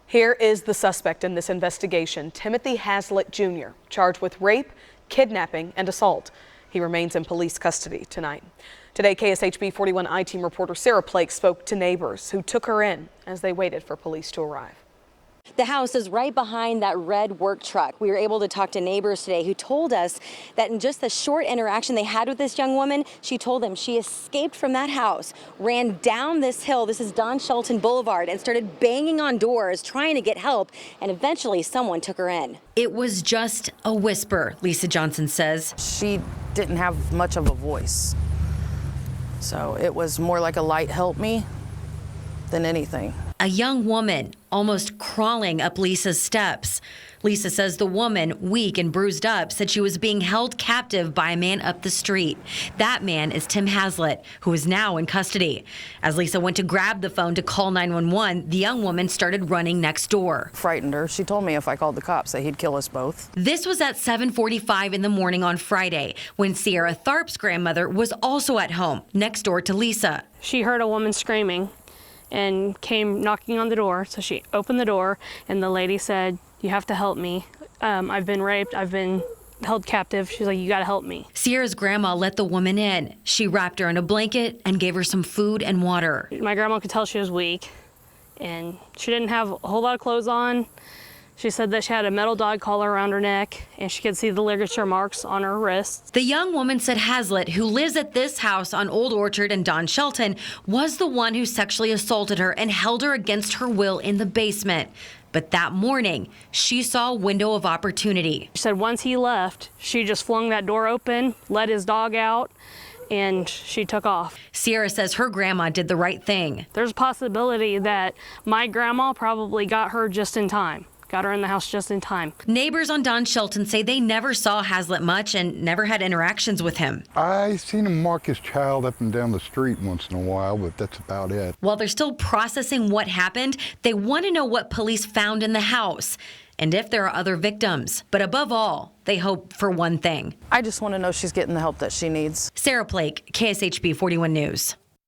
Here is the suspect in this investigation, Timothy Hazlitt Jr., charged with rape, kidnapping, and assault. He remains in police custody tonight. Today, KSHB 41 I-Team reporter Sarah Plake spoke to neighbors who took her in as they waited for police to arrive. The house is right behind that red work truck. We were able to talk to neighbors today who told us that in just the short interaction they had with this young woman, she told them she escaped from that house, ran down this hill, this is Don Shelton Boulevard, and started banging on doors trying to get help, and eventually someone took her in. It was just a whisper, Lisa Johnson says. She didn't have much of a voice, so it was more like a light help me than anything. A young woman almost crawling up Lisa's steps. Lisa says the woman, weak and bruised up, said she was being held captive by a man up the street. That man is Tim Hazlitt, who is now in custody. As Lisa went to grab the phone to call 911, the young woman started running next door. Frightened her. She told me if I called the cops that he'd kill us both. This was at 7:45 in the morning on Friday, when Sierra Tharp's grandmother was also at home, next door to Lisa. She heard a woman screaming and came knocking on the door. So she opened the door and the lady said, "You have to help me. I've been raped. I've been held captive." She's like, "You got to help me." Sierra's grandma let the woman in. She wrapped her in a blanket and gave her some food and water. My grandma could tell she was weak and she didn't have a whole lot of clothes on. She said that she had a metal dog collar around her neck and she could see the ligature marks on her wrists. The young woman said Hazlitt, who lives at this house on Old Orchard and Don Shelton, was the one who sexually assaulted her and held her against her will in the basement. But that morning, she saw a window of opportunity. She said once he left, she just flung that door open, let his dog out, and she took off. Sierra says her grandma did the right thing. There's a possibility that my grandma probably got her just in time. Got her in the house just in time. Neighbors on Don Shelton say they never saw Hazlitt much and never had interactions with him. I seen him mark his child up and down the street once in a while, but that's about it. While they're still processing what happened, they want to know what police found in the house and if there are other victims. But above all, they hope for one thing. I just want to know she's getting the help that she needs. Sarah Plake, KSHB 41 News.